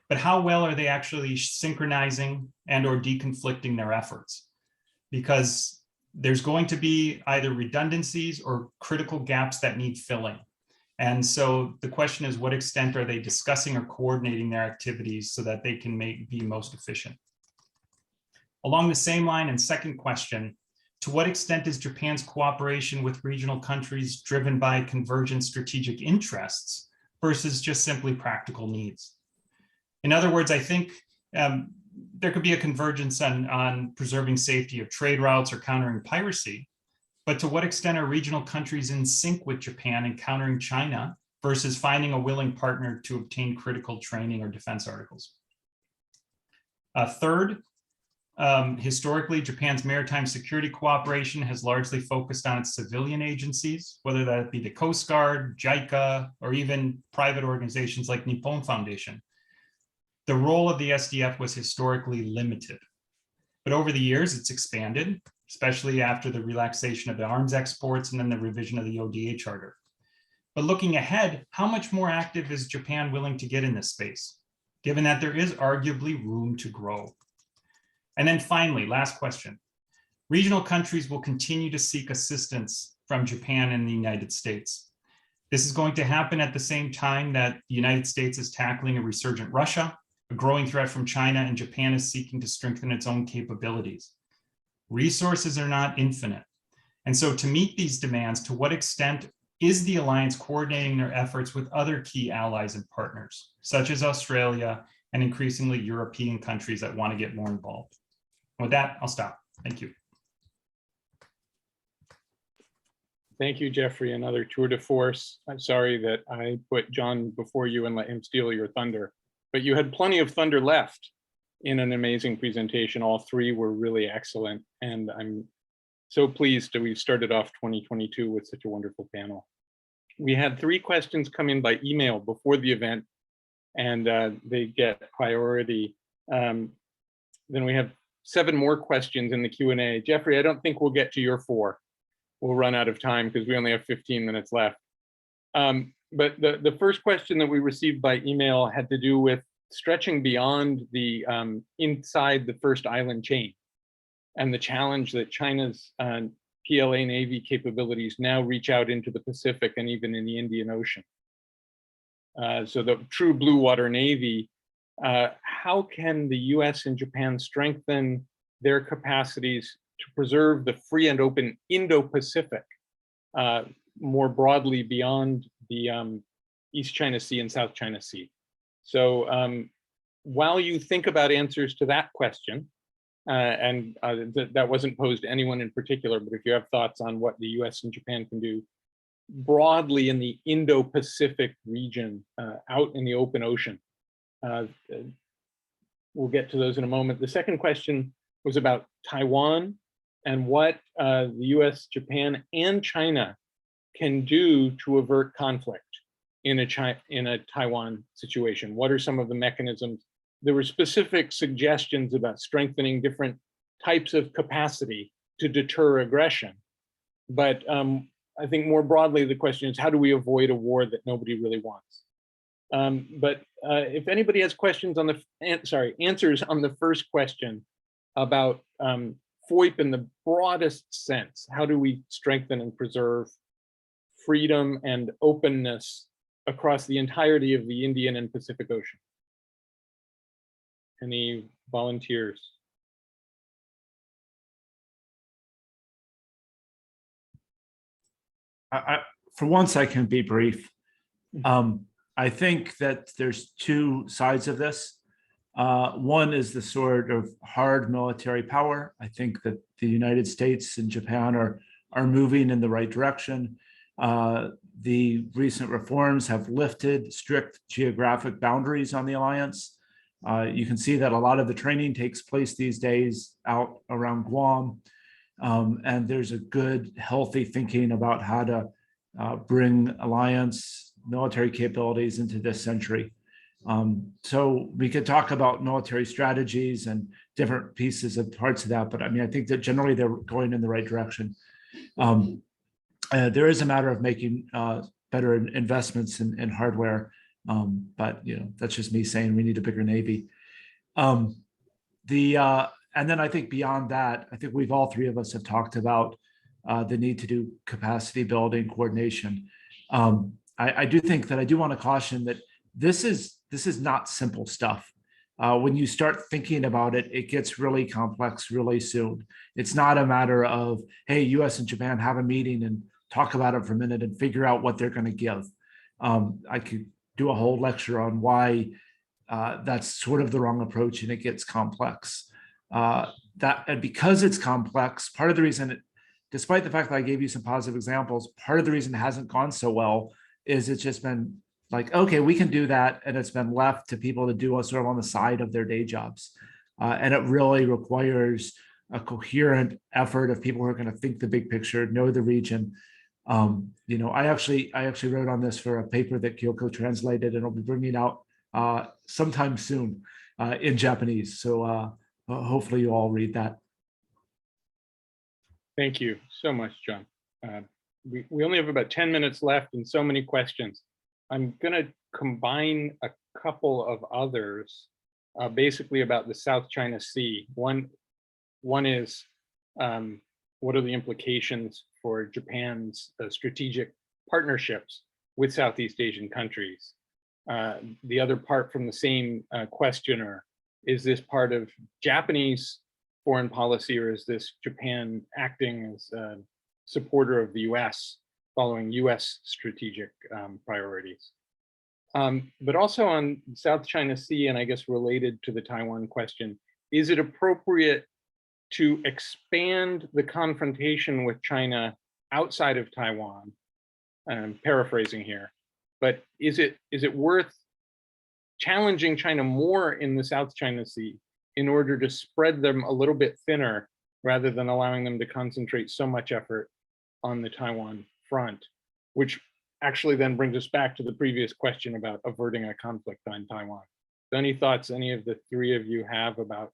But how well are they actually synchronizing and or deconflicting their efforts? Because there's going to be either redundancies or critical gaps that need filling. And so the question is, what extent are they discussing or coordinating their activities so that they can be most efficient? Along the same line, and second question, to what extent is Japan's cooperation with regional countries driven by convergent strategic interests versus just simply practical needs? In other words, I think there could be a convergence on preserving safety of trade routes or countering piracy, but to what extent are regional countries in sync with Japan in countering China versus finding a willing partner to obtain critical training or defense articles? Third, historically, Japan's maritime security cooperation has largely focused on its civilian agencies, whether that be the Coast Guard, JICA, or even private organizations like Nippon Foundation. The role of the SDF was historically limited, but over the years it's expanded, especially after the relaxation of the arms exports and then the revision of the ODA charter. But looking ahead, how much more active is Japan willing to get in this space, given that there is arguably room to grow? And then finally, last question. Regional countries will continue to seek assistance from Japan and the United States. This is going to happen at the same time that the United States is tackling a resurgent Russia, a growing threat from China, and Japan is seeking to strengthen its own capabilities. Resources are not infinite. And so to meet these demands, to what extent is the alliance coordinating their efforts with other key allies and partners, such as Australia and increasingly European countries that want to get more involved? With that, I'll stop. Thank you. Thank you, Jeffrey. Another tour de force. I'm sorry that I put John before you and let him steal your thunder, but you had plenty of thunder left in an amazing presentation. All three were really excellent. And I'm So pleased that we've started off 2022 with such a wonderful panel. We had 3 questions come in by email before the event, and they get priority. Then we have 7 more questions in the Q&A. Jeffrey, I don't think we'll get to your 4. We'll run out of time because we only have 15 minutes left. But the first question that we received by email had to do with stretching beyond the inside the first island chain, and the challenge that China's PLA Navy capabilities now reach out into the Pacific and even in the Indian Ocean. So the true blue water Navy, how can the US and Japan strengthen their capacities to preserve the free and open Indo-Pacific more broadly beyond the East China Sea and South China Sea? So while you think about answers to that question, that wasn't posed to anyone in particular, but if you have thoughts on what the US and Japan can do broadly in the Indo-Pacific region, out in the open ocean, we'll get to those in a moment. The second question was about Taiwan and what the US, Japan, and China can do to avert conflict in a Taiwan situation. What are some of the mechanisms? There were specific suggestions about strengthening different types of capacity to deter aggression. But I think more broadly, the question is, how do we avoid a war that nobody really wants? But if anybody has questions on the, answers on the first question about FOIP in the broadest sense, how do we strengthen and preserve freedom and openness across the entirety of the Indian and Pacific Ocean? Any volunteers? For once, I can be brief. I think that there's 2 sides of this. One is the sort of hard military power. I think that the United States and Japan are moving in the right direction. The recent reforms have lifted strict geographic boundaries on the alliance. You can see that a lot of the training takes place these days out around Guam. And there's a good, healthy thinking about how to bring alliance military capabilities into this century. So we could talk about military strategies and different pieces of parts of that, but I mean, I think that generally they're going in the right direction. There is a matter of making better investments in hardware, but you know, that's just me saying we need a bigger Navy. And then I think beyond that, I think we've all 3 of us have talked about the need to do capacity building, coordination. I do think that I do want to caution that this is not simple stuff. When you start thinking about it, it gets really complex really soon. It's not a matter of, hey, US and Japan have a meeting and talk about it for a minute and figure out what they're going to give. I could do a whole lecture on why that's sort of the wrong approach and it gets complex. And because it's complex, part of the reason, despite the fact that I gave you some positive examples, part of the reason it hasn't gone so well is it's just been like, okay, we can do that. And it's been left to people to do sort of on the side of their day jobs. And it really requires a coherent effort of people who are going to think the big picture, know the region. You know, I actually wrote on this for a paper that Kyoko translated, and it'll be bringing out sometime soon in Japanese. So hopefully you all read that. Thank you so much, John. We only have about 10 minutes left and so many questions. I'm going to combine a couple of others, basically about the South China Sea. One is, what are the implications for Japan's strategic partnerships with Southeast Asian countries? The other part from the same questioner, is this part of Japanese foreign policy, or is this Japan acting as a supporter of the US, following US strategic priorities? But also on South China Sea, and I guess related to the Taiwan question, is it appropriate to expand the confrontation with China outside of Taiwan? I'm paraphrasing here, but is it worth challenging China more in the South China Sea in order to spread them a little bit thinner rather than allowing them to concentrate so much effort on the Taiwan front, which actually then brings us back to the previous question about averting a conflict on Taiwan. So any thoughts any of the three of you have about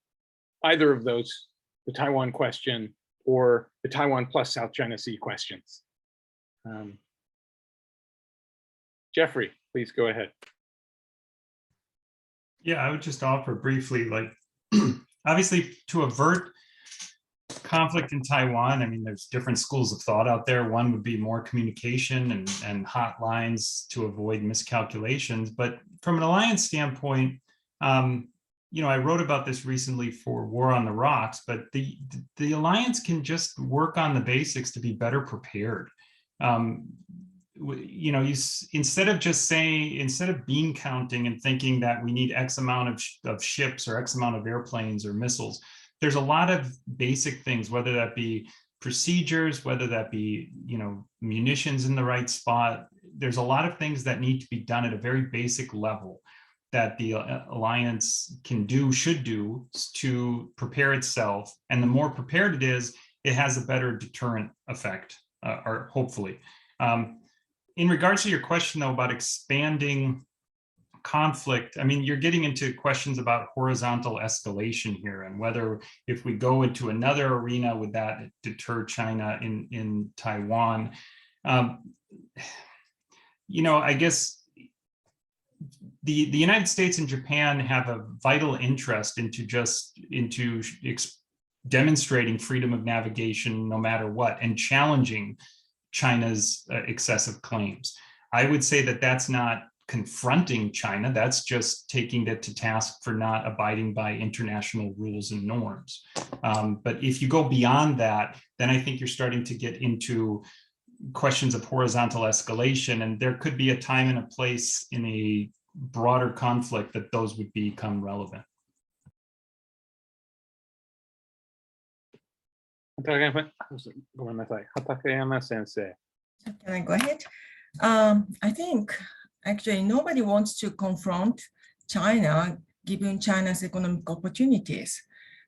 either of those, the Taiwan question or the Taiwan plus South China Sea questions? Jeffrey, please go ahead. Yeah, I would just offer briefly, like, obviously to avert conflict in Taiwan, I mean, there's different schools of thought out there. One would be more communication and hotlines to avoid miscalculations. But from an alliance standpoint, you know, I wrote about this recently for War on the Rocks, but the alliance can just work on the basics to be better prepared. You know, instead of bean counting and thinking that we need X amount of ships or X amount of airplanes or missiles, there's a lot of basic things, whether that be procedures, whether that be, you know, munitions in the right spot. There's a lot of things that need to be done at a very basic level that the alliance can do, should do, to prepare itself. And the more prepared it is, it has a better deterrent effect, or hopefully. In regards to your question, though, about expanding conflict, I mean, you're getting into questions about horizontal escalation here, and whether if we go into another arena, would that deter China in Taiwan? You know, I guess the United States and Japan have a vital interest into demonstrating freedom of navigation no matter what, and challenging China's excessive claims. I would say that that's not confronting China, that's just taking it to task for not abiding by international rules and norms. But if you go beyond that, then I think you're starting to get into questions of horizontal escalation, and there could be a time and a place in a broader conflict that those would become relevant. Hatakeyama sensei. Can I go ahead? I think actually nobody wants to confront China, given China's economic opportunities.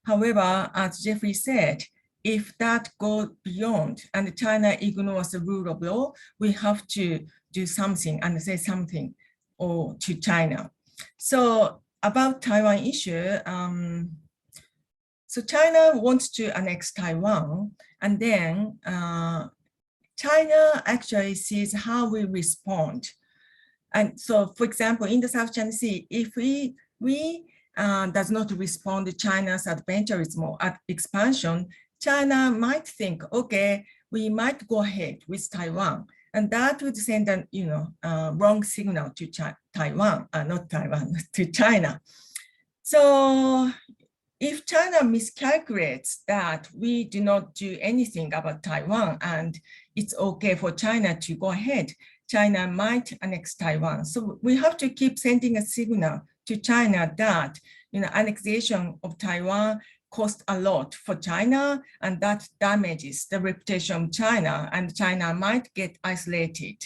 However, as Jeffrey said, if that goes beyond and China ignores the rule of law, we have to do something and say something to China. So about Taiwan issue, so China wants to annex Taiwan, and then China actually sees how we respond. And so, for example, in the South China Sea, if we does not respond to China's adventurism or expansion, China might think, okay, we might go ahead with Taiwan, and that would send a wrong signal to Taiwan, not Taiwan, to China. So if China miscalculates that we do not do anything about Taiwan and it's okay for China to go ahead, China might annex Taiwan. So we have to keep sending a signal to China that annexation of Taiwan costs a lot for China, and that damages the reputation of China, and China might get isolated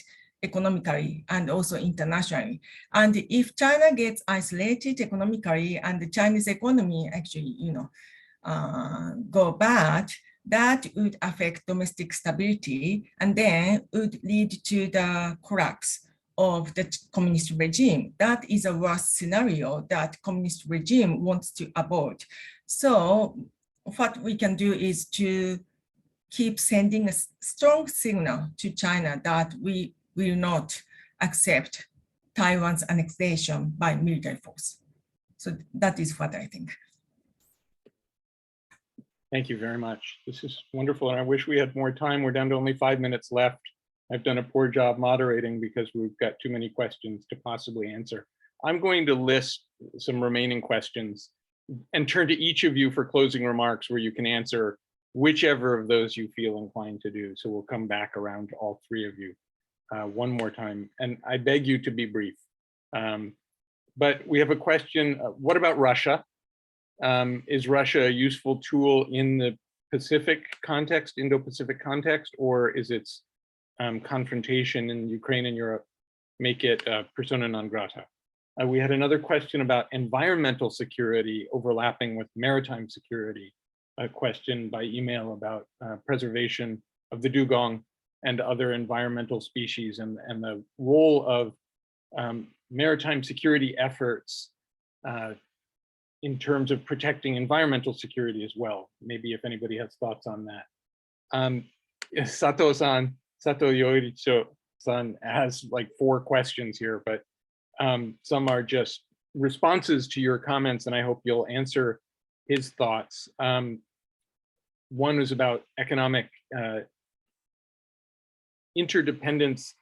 economically and also internationally. And if China gets isolated economically and the Chinese economy actually, go bad, that would affect domestic stability and then would lead to the collapse of the communist regime. That is a worst scenario that communist regime wants to avoid. So what we can do is to keep sending a strong signal to China that we will not accept Taiwan's annexation by military force. So that is what I think. Thank you very much. This is wonderful, and I wish we had more time. We're down to only 5 minutes left. I've done a poor job moderating because we've got too many questions to possibly answer. I'm going to list some remaining questions and turn to each of you for closing remarks where you can answer whichever of those you feel inclined to do. So we'll come back around to all three of you one more time. And I beg you to be brief. But we have a question, what about Russia? Is Russia a useful tool in the Pacific context, Indo-Pacific context, or is its confrontation in Ukraine and Europe make it persona non grata? We had another question about environmental security overlapping with maritime security. a question by email about preservation of the dugong and other environmental species, and the role of maritime security efforts in terms of protecting environmental security as well. Maybe if anybody has thoughts on that. Sato-san, Sato Yoichi-san has like 4 questions here, but some are just responses to your comments, and I hope you'll answer his thoughts. One is about economic interdependence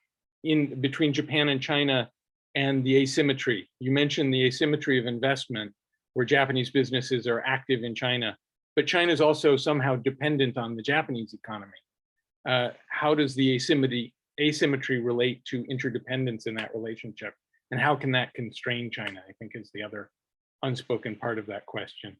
between Japan and China, and the asymmetry. You mentioned the asymmetry of investment, where Japanese businesses are active in China, but China is also somehow dependent on the Japanese economy. How does the asymmetry relate to interdependence in that relationship? And how can that constrain China, I think, is the other unspoken part of that question.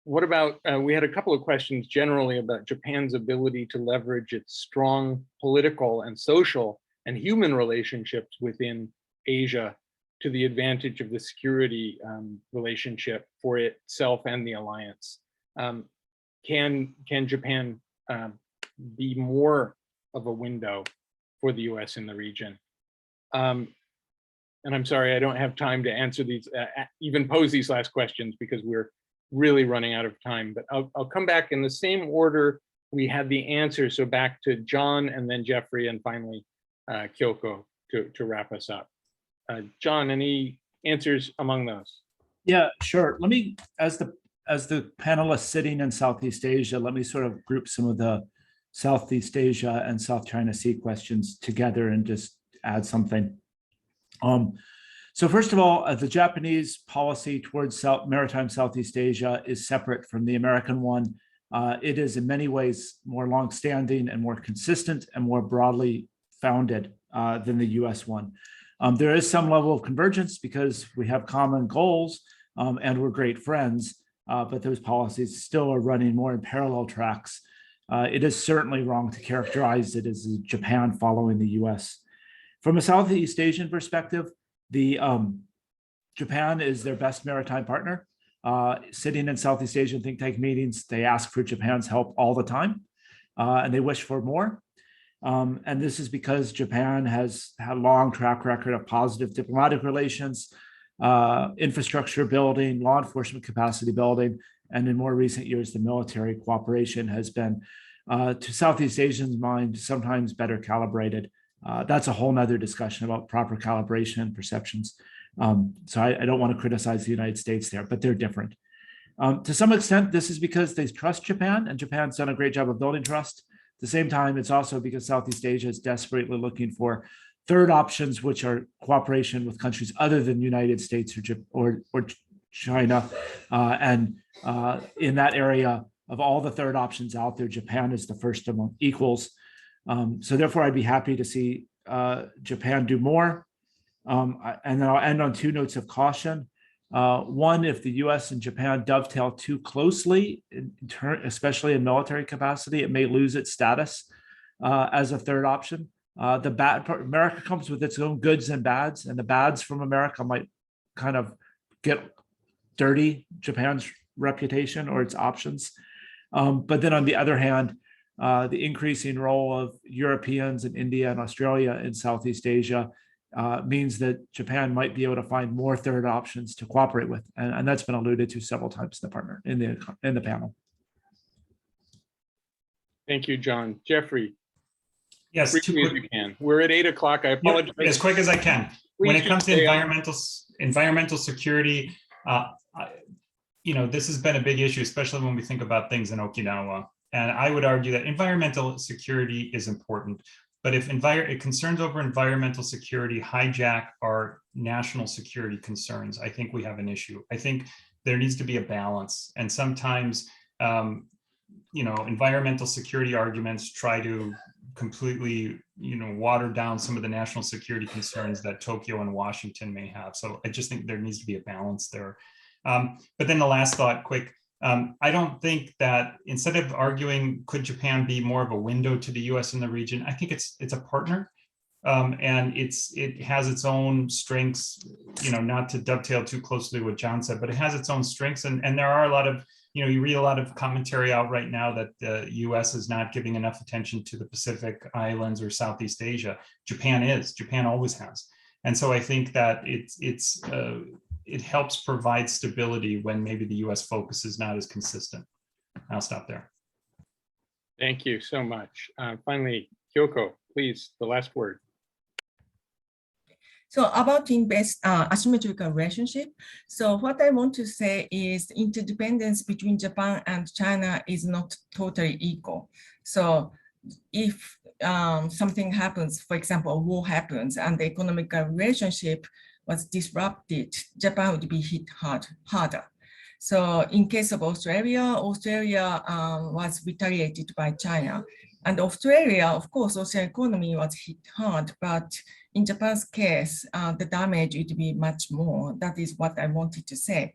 What about, we had a couple of questions generally about Japan's ability to leverage its strong political and social and human relationships within Asia to the advantage of the security relationship for itself and the alliance. Can Japan be more of a window for the US in the region? And I'm sorry, I don't have time to answer these, even pose these last questions, because we're really running out of time, but I'll come back in the same order we had the answer. So back to John, and then Jeffrey, and finally Kyoko to wrap us up. John, any answers among those? Yeah, sure. Let me, as the panelists sitting in Southeast Asia, let me sort of group some of the Southeast Asia and South China Sea questions together and just add something. So first of all, the Japanese policy towards maritime Southeast Asia is separate from the American one. It is in many ways more longstanding and more consistent and more broadly founded than the US one. There is some level of convergence because we have common goals and we're great friends, but those policies still are running more in parallel tracks. It is certainly wrong to characterize it as Japan following the US. From a Southeast Asian perspective, Japan is their best maritime partner. Sitting in Southeast Asian think tank meetings, they ask for Japan's help all the time, and they wish for more. And this is because Japan has had a long track record of positive diplomatic relations, infrastructure building, law enforcement capacity building, and in more recent years, the military cooperation has been, to Southeast Asians' mind, sometimes better calibrated. That's a whole nother discussion about proper calibration and perceptions. So I don't want to criticize the United States there, but they're different. To some extent, this is because they trust Japan, and Japan's done a great job of building trust. At the same time, it's also because Southeast Asia is desperately looking for third options, which are cooperation with countries other than the United States or China. And in that area, of all the third options out there, Japan is the first among equals. So therefore, I'd be happy to see Japan do more. And then I'll end on 2 notes of caution. One, if the US and Japan dovetail too closely, especially in military capacity, it may lose its status as a third option. The bad part, America comes with its own goods and bads, and the bads from America might kind of get dirty Japan's reputation or its options. But then on the other hand, the increasing role of Europeans and India and Australia in Southeast Asia means that Japan might be able to find more third options to cooperate with, and that's been alluded to several times in the panel. Thank you, John. Jeffrey. Yes, Briefly as you can. We're at 8 o'clock. I apologize. Yep, as quick as I can. When it comes to environmental security, this has been a big issue, especially when we think about things in Okinawa. And I would argue that environmental security is important, but if concerns over environmental security hijack our national security concerns, I think we have an issue. I think there needs to be a balance, and sometimes, environmental security arguments try to completely, water down some of the national security concerns that Tokyo and Washington may have. So I just think there needs to be a balance there. But then the last thought, quick. I don't think that instead of arguing, could Japan be more of a window to the US in the region? I think it's a partner. And it has its own strengths, not to dovetail too closely what John said, but it has its own strengths. And there are a lot of, you read a lot of commentary out right now that the US is not giving enough attention to the Pacific Islands or Southeast Asia. Japan always has. And so I think that it helps provide stability when maybe the US focus is not as consistent. I'll stop there. Thank you so much. Finally, Kyoko, please, the last word. So about in-based asymmetrical relationship. So what I want to say is interdependence between Japan and China is not totally equal. So if something happens, for example, a war happens and the economic relationship was disrupted, Japan would be hit harder. So in case of Australia was retaliated by China. And Australia, of course, Australian economy was hit hard, but in Japan's case, the damage would be much more. That is what I wanted to say.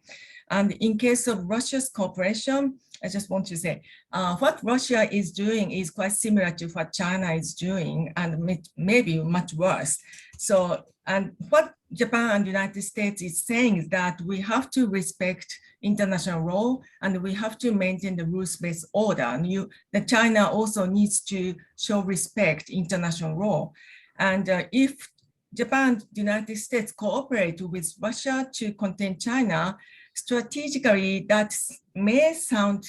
And in case of Russia's cooperation, I just want to say, what Russia is doing is quite similar to what China is doing, and maybe much worse. So, and what Japan and the United States is saying is that we have to respect international law and we have to maintain the rules-based order. And the China also needs to show respect international law. And if Japan and the United States cooperate with Russia to contain China, strategically that may sound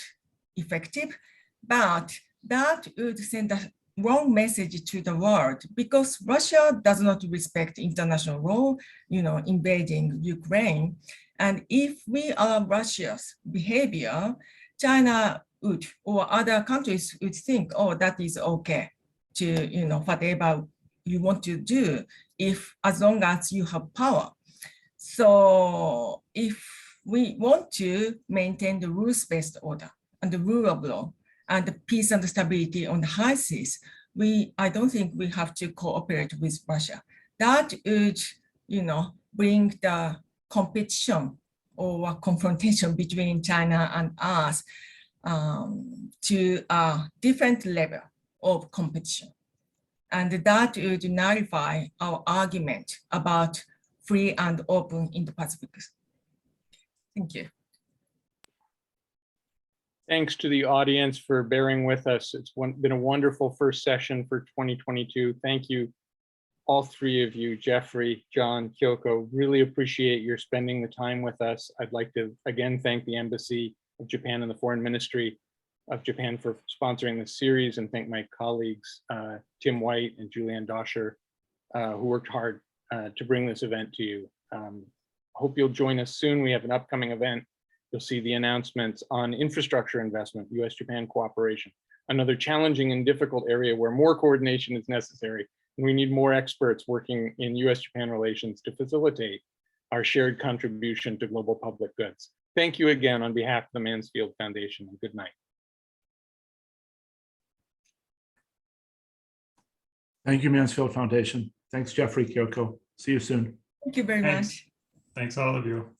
effective, but that would send a wrong message to the world because Russia does not respect international law, invading Ukraine. And if we allow Russia's behavior, China would, or other countries would think, oh, that is okay to, whatever you want to do, as long as you have power. So if we want to maintain the rules-based order and the rule of law and the peace and stability on the high seas, I don't think we have to cooperate with Russia. That would, bring the competition or confrontation between China and us to a different level of competition. And that would nullify our argument about free and open Indo-Pacific. Thank you. Thanks to the audience for bearing with us. It's been a wonderful first session for 2022. Thank you, all three of you, Jeffrey, John, Kyoko. Really appreciate your spending the time with us. I'd like to again thank the Embassy of Japan and the Foreign Ministry of Japan for sponsoring this series, and thank my colleagues, Tim White and Julianne Doscher, who worked hard to bring this event to you. Hope you'll join us soon. We have an upcoming event. You'll see the announcements on infrastructure investment, US-Japan cooperation, another challenging and difficult area where more coordination is necessary. And we need more experts working in US-Japan relations to facilitate our shared contribution to global public goods. Thank you again on behalf of the Mansfield Foundation, and good night. Thank you, Mansfield Foundation. Thanks, Jeffrey, Kyoko. See you soon. Thank you very much. Thanks all of you.